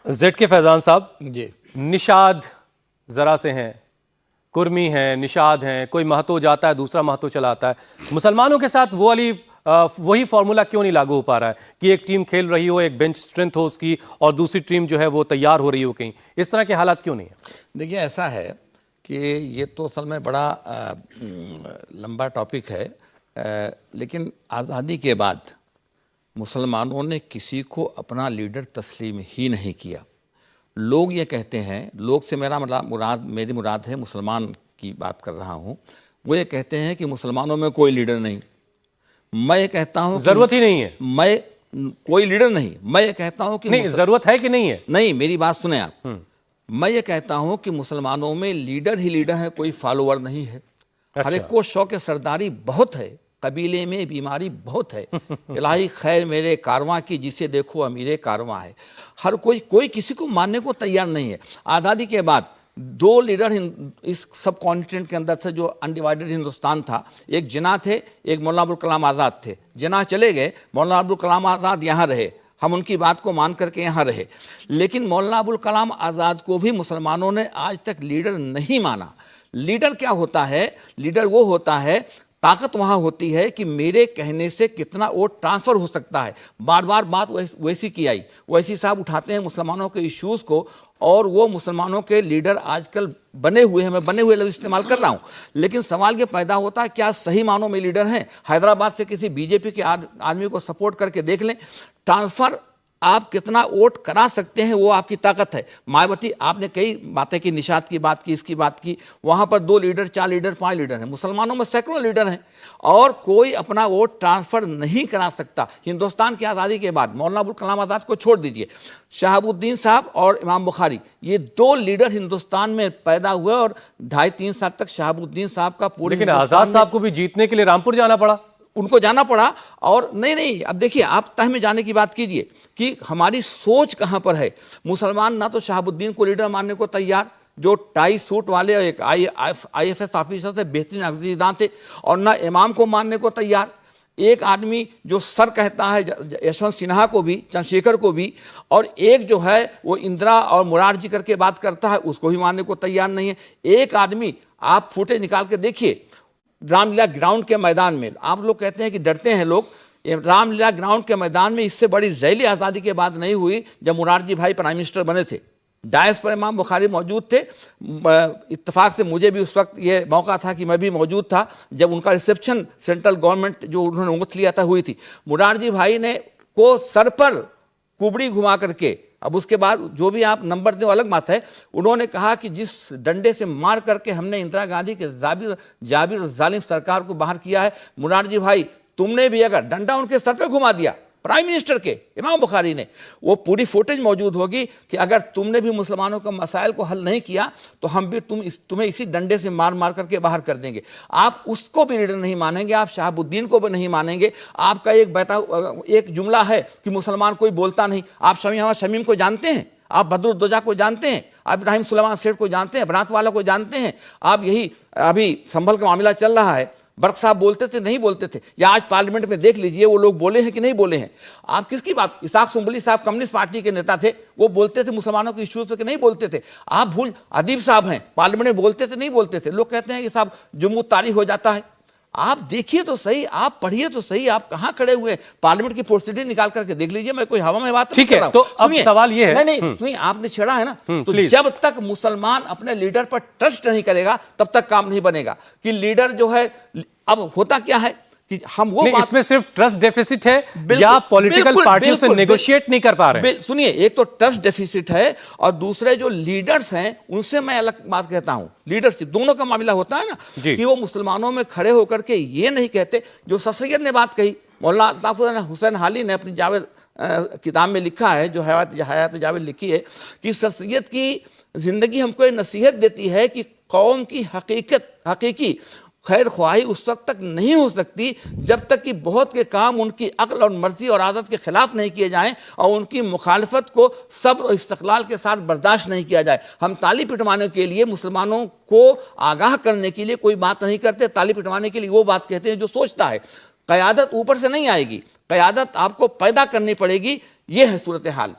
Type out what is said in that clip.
Z के फैजान साहब जी, निषाद जरा से हैं, कुर्मी हैं, निषाद हैं, कोई महतो जाता है दूसरा महतो चला आता है। मुसलमानों के साथ वो वाली वही फॉर्मूला क्यों नहीं लागू हो पा रहा है कि एक टीम खेल रही हो, एक बेंच स्ट्रेंथ हो उसकी, और दूसरी टीम जो है वो तैयार हो रही हो कहीं? इस तरह के हालात क्यों नहीं है? देखिए ऐसा है कि ये तो असल में बड़ा लंबा टॉपिक है, लेकिन आज़ादी के बाद मुसलमानों ने किसी को अपना लीडर तस्लीम ही नहीं किया। लोग ये कहते हैं, लोग से मेरी मुराद है मुसलमान की बात कर रहा हूँ, वो ये कहते हैं कि मुसलमानों में कोई लीडर नहीं। मैं ये कहता हूँ जरूरत ही नहीं है। मैं कोई लीडर नहीं, मैं ये कहता हूँ कि नहीं, जरूरत है कि नहीं है? नहीं, मेरी बात सुने आप। मैं ये कहता हूँ कि मुसलमानों में लीडर ही लीडर है, कोई फॉलोअर नहीं है। अच्छा। हर एक को शौक सरदारी बहुत है, कबीले में बीमारी बहुत है। इलाही खैर मेरे कारवां की, जिसे देखो अमीरे कारवां है। हर कोई किसी को मानने को तैयार नहीं है। आज़ादी के बाद दो लीडर इस सब कॉन्टिनेंट के अंदर से, जो अनडिवाइडेड हिंदुस्तान था, एक जिन्ना थे, एक मौलाना अबुल कलाम आज़ाद थे। जिन्ना चले गए, मौलाना अबुल कलाम आज़ाद यहाँ रहे, हम उनकी बात को मान करके यहाँ रहे। लेकिन मौलाना अबुल कलाम आज़ाद को भी मुसलमानों ने आज तक लीडर नहीं माना। लीडर क्या होता है? लीडर वो होता है, ताकत वहाँ होती है कि मेरे कहने से कितना वोट ट्रांसफ़र हो सकता है। बार बार बात वैसी की आई, वैसी साहब उठाते हैं मुसलमानों के इश्यूज़ को, और वो मुसलमानों के लीडर आजकल बने हुए हैं। मैं बने हुए लफ्ज़ इस्तेमाल कर रहा हूँ, लेकिन सवाल ये पैदा होता है क्या सही मानों में लीडर हैं? हैदराबाद से किसी बीजेपी के आदमी को सपोर्ट करके देख लें, ट्रांसफ़र आप कितना वोट करा सकते हैं वो आपकी ताकत है। मायावती, आपने कई बातें की, निषाद की बात की, इसकी बात की, वहाँ पर 2 लीडर, 4 लीडर, 5 लीडर हैं। मुसलमानों में सैकड़ों लीडर हैं और कोई अपना वोट ट्रांसफ़र नहीं करा सकता। हिंदुस्तान की आज़ादी के बाद मौलाना अबुल कलाम आज़ाद को छोड़ दीजिए, शहाबुद्दीन साहब और इमाम बुखारी, ये 2 लीडर हिंदुस्तान में पैदा हुए, और 2.5-3 साल तक शहाबुद्दीन साहब का पूरे, लेकिन आज़ाद साहब को भी जीतने के लिए रामपुर जाना पड़ा। उनको जाना पड़ा। और नहीं, अब देखिए, आप तह में जाने की बात कीजिए कि हमारी सोच कहाँ पर है। मुसलमान ना तो शहाबुद्दीन को लीडर मानने को तैयार, जो टाई सूट वाले एक IFS ऑफिसर से बेहतरीन अजीदां थे, और ना इमाम को मानने को तैयार। एक आदमी जो सर कहता है यशवंत सिन्हा को भी, चंद्रशेखर को भी, और एक जो है वो इंदिरा और मुरारजी करके बात करता है, उसको भी मानने को तैयार नहीं है। एक आदमी, आप फुटेज निकाल के देखिए, रामलीला ग्राउंड के मैदान में, आप लोग कहते हैं कि डरते हैं लोग, रामलीला ग्राउंड के मैदान में इससे बड़ी रैली आज़ादी के बाद नहीं हुई जब मुरारजी भाई प्राइम मिनिस्टर बने थे। डायस पर इमाम बुखारी मौजूद थे। इत्तेफाक से मुझे भी उस वक्त ये मौका था कि मैं भी मौजूद था जब उनका रिसेप्शन सेंट्रल गवर्नमेंट जो उन्होंने ओथ लिया था हुई थी। मुरारजी भाई ने को सर पर कुबड़ी घुमा करके, अब उसके बाद जो भी आप नंबर दें अलग बात है, उन्होंने कहा कि जिस डंडे से मार करके हमने इंदिरा गांधी के जाबिर और जालिम सरकार को बाहर किया है, मुरारजी भाई तुमने भी अगर डंडा उनके सर पे घुमा दिया, प्राइम मिनिस्टर के इमाम बुखारी ने, वो पूरी फुटेज मौजूद होगी कि अगर तुमने भी मुसलमानों के मसाइल को हल नहीं किया तो हम भी तुम्हें इसी डंडे से मार मार करके बाहर कर देंगे। आप उसको भी लीडर नहीं मानेंगे, आप शहाबुद्दीन को भी नहीं मानेंगे। आपका एक जुमला है कि मुसलमान कोई बोलता नहीं। आप शमीम को जानते हैं, आप बदरुद्दोजा को जानते हैं, आप इब्राहिम सुलेमान सेठ को जानते हैं, बनात वाला को जानते हैं। आप यही अभी संभल का मामला चल रहा है, बर्क साहब बोलते थे नहीं बोलते थे, या आज पार्लियामेंट में देख लीजिए वो लोग बोले हैं कि नहीं बोले हैं। आप किसकी बात? इसाक सुंबली साहब कम्युनिस्ट पार्टी के नेता थे, वो बोलते थे मुसलमानों के इश्यूज पे कि नहीं बोलते थे। आप अदीब साहब हैं, पार्लियामेंट में बोलते थे नहीं बोलते थे। लोग कहते हैं कि साहब जुम्मू तारीख हो जाता है। आप देखिए तो सही, आप पढ़िए तो सही, आप कहाँ खड़े हुए हैं? पार्लियामेंट की प्रोसीडिंग निकाल करके देख लीजिए। मैं कोई हवा में बात ठीक है, तो अब सवाल ये है, नहीं सुनिए, आपने छेड़ा है ना, तो जब तक मुसलमान अपने लीडर पर ट्रस्ट नहीं करेगा तब तक काम नहीं बनेगा। कि लीडर जो है, अब होता क्या है कि हम वो नहीं, इसमें सिर्फ ट्रस्ट डेफिसिट है या पॉलिटिकल पार्टियों से नेगोशिएट नहीं कर पा रहे हैं? सुनिए, एक तो ट्रस्ट डेफिसिट है, और दूसरे जो लीडर्स हैं उनसे मैं अलग बात कहता हूं। लीडरशिप दोनों का मामला होता है ना, कि वो मुसलमानों में खड़े होकर के ये नहीं कहते, जो सर सैयद ने बात कही, मौलाना अल्ताफ हुसैन हाली ने अपनी जावेद किताब में लिखा है, जो हयात जावेद लिखी है, कि सर सैयद की जिंदगी हमको ये नसीहत देती है कि कौम की हकीकी खैर ख्वाही उस वक्त तक नहीं हो सकती जब तक कि बहुत के काम उनकी अक्ल और मर्जी और आदत के खिलाफ नहीं किए जाएं, और उनकी मुखालफत को सब्र और इस्तक़लाल के साथ बर्दाश्त नहीं किया जाए। हम ताली पिटवाने के लिए, मुसलमानों को आगाह करने के लिए कोई बात नहीं करते, ताली पिटवाने के लिए वो बात कहते हैं जो सोचता है। क़यादत ऊपर से नहीं आएगी, क़यादत आपको पैदा करनी पड़ेगी। ये है सूरत हाल।